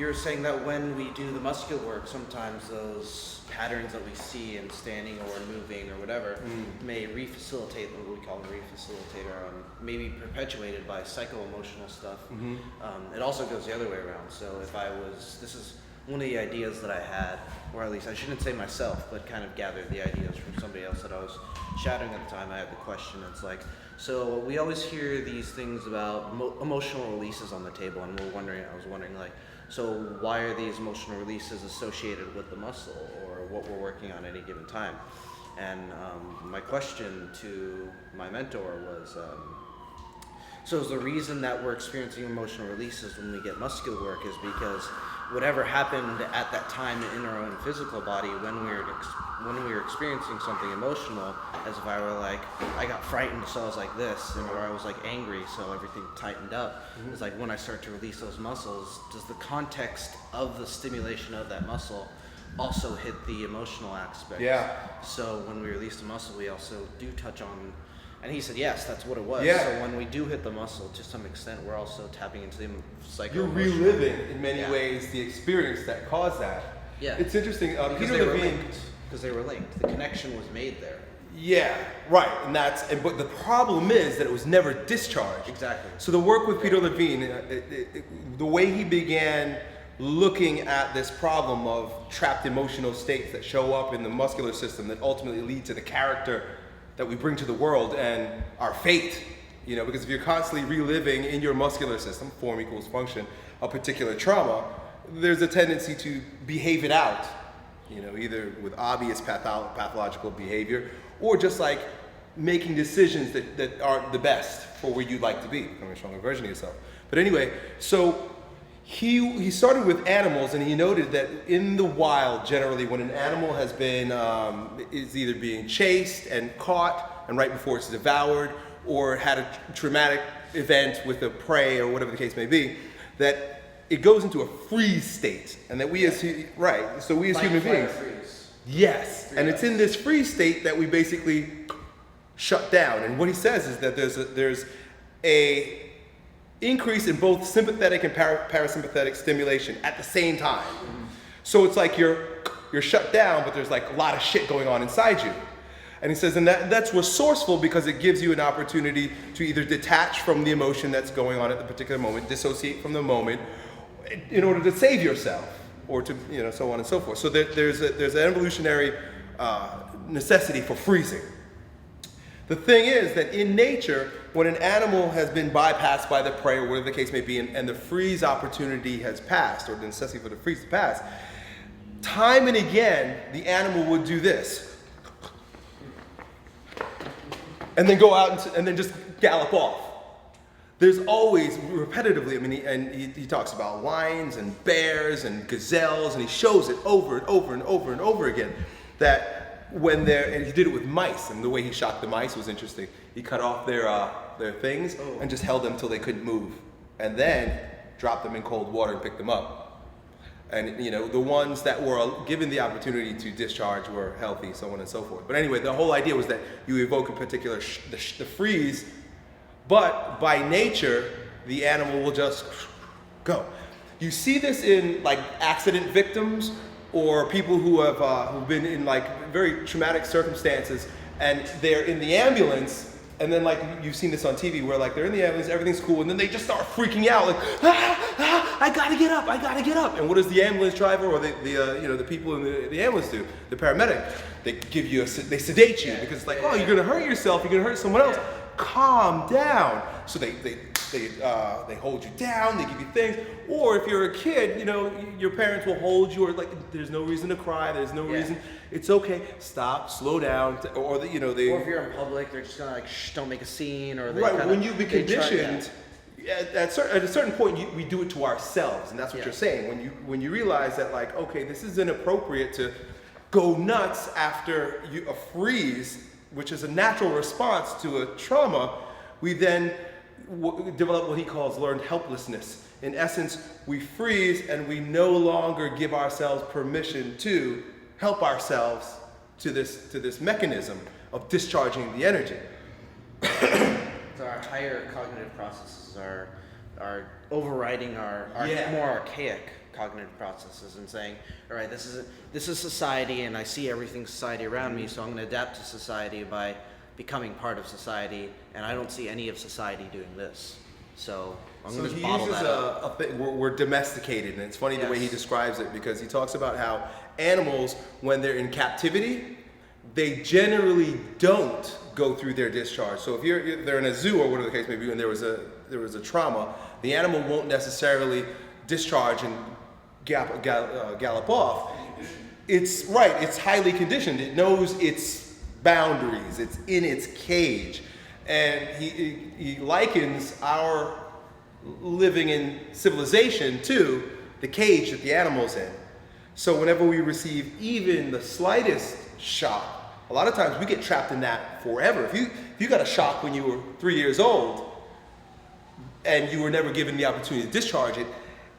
You're saying that when we do the muscular work, sometimes those patterns that we see in standing or moving or whatever may refacilitate, what we call them refacilitate, or maybe perpetuated by psycho-emotional stuff. It also goes the other way around. So if this is one of the ideas that I had, or at least I shouldn't say myself, but kind of gathered the ideas from somebody else that I was shadowing at the time. I had the question, it's like, so we always hear these things about emotional releases on the table, and I was wondering like, so why are these emotional releases associated with the muscle or what we're working on at any given time? And my question to my mentor was, so is the reason that we're experiencing emotional releases when we get muscular work is because whatever happened at that time in our own physical body when we were experiencing something emotional, as if I were like, I got frightened, so I was like this, or I was like angry, so everything tightened up. It's like when I start to release those muscles, does the context of the stimulation of that muscle also hit the emotional aspect? Yeah. So when we release the muscle, we also do touch on, and he said, yes, that's what it was. Yeah. So when we do hit the muscle, to some extent, we're also tapping into the You're reliving, in many ways, the experience that caused that. Yeah. It's interesting. Because they were linked. The connection was made there. Yeah, right. But the problem is that it was never discharged. Exactly. So the work with Peter Levine, the way he began looking at this problem of trapped emotional states that show up in the muscular system that ultimately lead to the character that we bring to the world and our fate, because if you're constantly reliving in your muscular system, form equals function, a particular trauma, there's a tendency to behave it out, either with obvious pathological behavior or just like making decisions that aren't the best for where you'd like to be, becoming a stronger version of yourself. But anyway, so he started with animals, and he noted that in the wild, generally, when an animal has been is either being chased and caught, and right before it's devoured, or had a traumatic event with a prey or whatever the case may be, that it goes into a freeze state, and that we as human beings, yes, and it's in this freeze state that we basically shut down. And what he says is that there's a increase in both sympathetic and parasympathetic stimulation at the same time. So it's like you're shut down, but there's like a lot of shit going on inside you. And he says, and that's resourceful because it gives you an opportunity to either detach from the emotion that's going on at the particular moment, dissociate from the moment, in order to save yourself, or to, so on and so forth. So there's an evolutionary necessity for freezing. The thing is that in nature, when an animal has been bypassed by the prey or whatever the case may be, and the freeze opportunity has passed, or the necessity for the freeze to pass, time and again, the animal would do this. And then go out and then just gallop off. There's always, repetitively, he talks about lions and bears and gazelles, and he shows it over and over and over and over again, that and he did it with mice, and the way he shot the mice was interesting. He cut off their things and just held them till they couldn't move, and then dropped them in cold water and picked them up. And the ones that were given the opportunity to discharge were healthy, so on and so forth. But anyway, the whole idea was that you evoke a particular the freeze, but by nature, the animal will just go. You see this in like accident victims, or people who have who've been in like very traumatic circumstances, and they're in the ambulance, and then like you've seen this on TV where like they're in the ambulance, everything's cool, and then they just start freaking out, like I gotta get up. And what does the ambulance driver or the people in the ambulance do? The paramedic, they give you they sedate you because it's like, oh, you're gonna hurt yourself, you're gonna hurt someone else. Calm down. So they hold you down, they give you things. Or if you're a kid, your parents will hold you, or like there's no reason to cry, there's no reason. It's okay. Stop, slow down. Or if you're in public, they're just gonna like don't make a scene, or they when you've been conditioned. At a certain point, we do it to ourselves, and that's what you're saying. When you realize that, like, okay, this is inappropriate to go nuts after a freeze, which is a natural response to a trauma, we then develop what he calls learned helplessness. In essence, we freeze and we no longer give ourselves permission to help ourselves to this mechanism of discharging the energy. So our higher cognitive processes are overriding our more archaic cognitive processes and saying, all right, this is society, and I see everything society around me, so I'm going to adapt to society by becoming part of society, and I don't see any of society doing this. So I'm going to he bottle uses that up. a thing, we're domesticated, and it's funny the way he Yes. describes it, because he talks about how animals, when they're in captivity, they generally don't go through their discharge. So if they're in a zoo or whatever the case may be, and there was a trauma, the animal won't necessarily discharge and gallop off. It's right. It's highly conditioned. It knows its boundaries. It's in its cage, and he likens our living in civilization to the cage that the animal's in. So whenever we receive even the slightest shock, a lot of times we get trapped in that forever. If you got a shock when you were 3 years old and you were never given the opportunity to discharge it,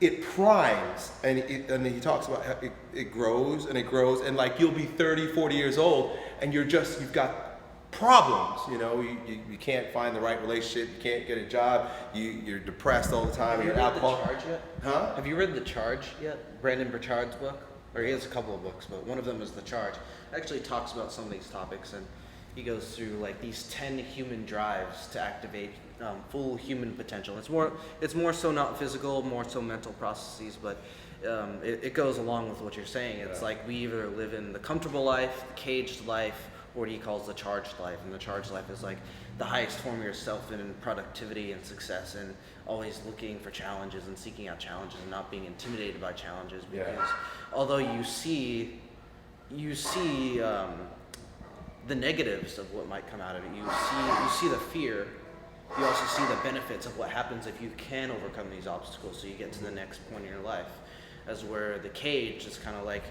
it primes, and he talks about how it grows and it grows, and like you'll be 30, 40 years old and you've got problems, you can't find the right relationship, you can't get a job, you're depressed all the time, you're alcohol. Have you read The Charge yet? Huh? Have you read The Charge yet? Brandon Burchard's book? Or he has a couple of books, but one of them is The Charge. Actually talks about some of these topics, and he goes through like these 10 human drives to activate full human potential. It's more so not physical, more so mental processes, but it goes along with what you're saying. It's like we either live in the comfortable life, the caged life, or what he calls the charged life. And the charged life is like the highest form of yourself in productivity and success, and always looking for challenges and seeking out challenges and not being intimidated by challenges, because although you see the negatives of what might come out of it, you see the fear, you also see the benefits of what happens if you can overcome these obstacles, so you get to the next point in your life. As where the cage is kind of like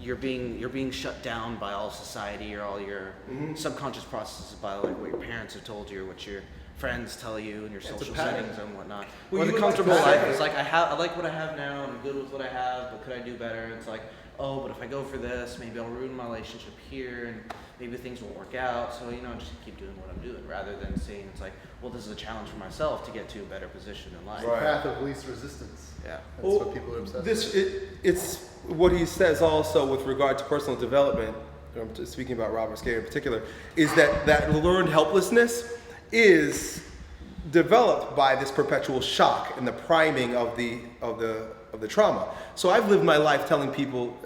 you're being shut down by all society or all your subconscious processes, by like what your parents have told you or what your friends tell you in your social settings and whatnot. Well, or the you comfortable like life is like I like what I have now, I'm good with what I have, but could I do better? And it's like, oh, but if I go for this, maybe I'll ruin my relationship here, and maybe things won't work out, so just keep doing what I'm doing, rather than saying it's like, well, this is a challenge for myself to get to a better position in life. Right. Path of least resistance. Yeah. That's what people are obsessed with. It's what he says also with regard to personal development, I'm just speaking about Robert Scayer in particular, is that learned helplessness is developed by this perpetual shock and the priming of the trauma. So I've lived my life telling people,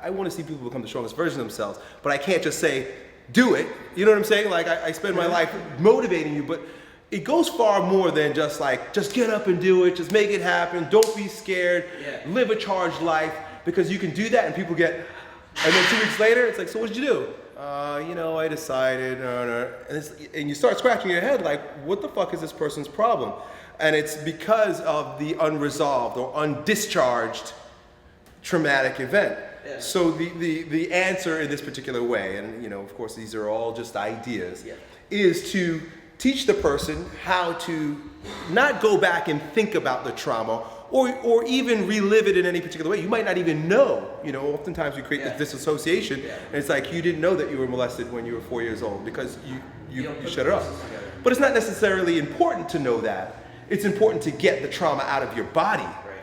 I want to see people become the strongest version of themselves, but I can't just say, do it. You know what I'm saying? Like I spend my life motivating you, but it goes far more than just get up and do it, just make it happen, don't be scared, live a charged life, because you can do that and people get, and then 2 weeks later, it's like, so what'd you do? I decided, and you start scratching your head like, what the fuck is this person's problem? And it's because of the unresolved or undischarged traumatic event. Yeah. So the answer in this particular way, and of course these are all just ideas, is to teach the person how to not go back and think about the trauma or even relive it in any particular way. You might not even know. Oftentimes we create this disassociation, and it's like you didn't know that you were molested when you were 4 years old because you shut it off. But it's not necessarily important to know that. It's important to get the trauma out of your body. Right.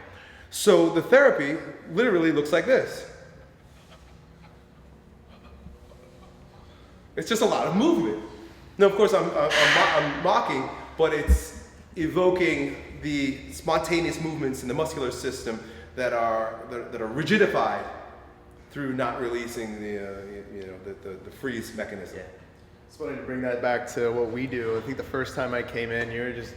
So the therapy literally looks like this. It's just a lot of movement. Now, of course, I'm mocking, but it's evoking the spontaneous movements in the muscular system that are rigidified through not releasing the freeze mechanism. Yeah. Just wanted to bring that back to what we do. I think the first time I came in, you were just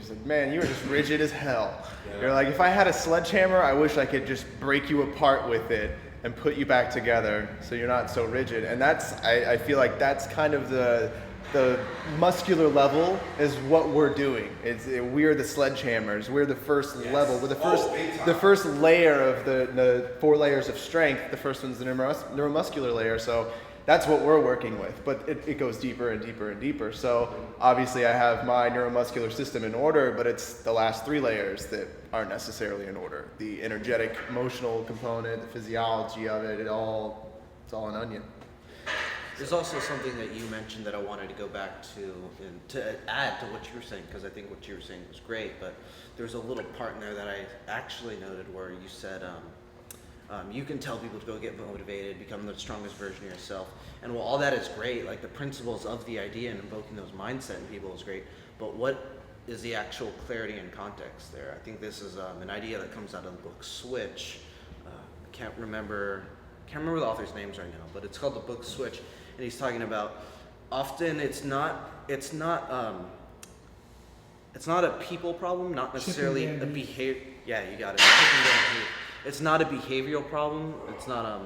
like, man, you were just rigid as hell. Yeah. You're like, if I had a sledgehammer, I wish I could just break you apart with it and put you back together so you're not so rigid. And I feel like that's kind of the muscular level is what we're doing. We're the sledgehammers. We're the first level. We're the first layer of the 4 layers of strength. The first one's the neuromuscular layer. So that's what we're working with, but it goes deeper and deeper and deeper. So obviously I have my neuromuscular system in order, but it's the last 3 layers that aren't necessarily in order. The energetic, emotional component, the physiology of it, it's all an onion. There's also something that you mentioned that I wanted to go back to and to add to what you were saying, because I think what you were saying was great, but there's a little part in there that I actually noted where you said you can tell people to go get motivated, become the strongest version of yourself, and while all that is great, like the principles of the idea and invoking those mindset in people is great, but what is the actual clarity and context there? I think this is an idea that comes out of the book Switch. Can't remember the author's names right now, but it's called the book Switch, and he's talking about often it's not a people problem, not necessarily a behavior. Yeah, you got it. It's not a behavioral problem. It's not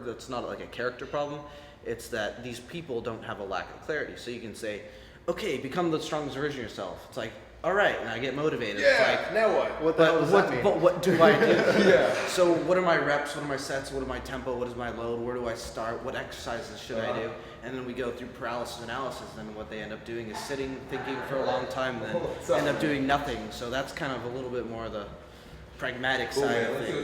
it's not like a character problem. It's that these people don't have a lack of clarity. So you can say, okay, become the strongest version of yourself. It's like, all right, and I get motivated. Yeah. It's like, Now what? What the hell does that mean? But what do I do? Yeah. So what are my reps? What are my sets? What are my tempo? What is my load? Where do I start? What exercises should I do? And then we go through paralysis analysis, and what they end up doing is sitting, thinking for a long time, and then end up doing nothing. So that's kind of a little bit more the pragmatic side of things.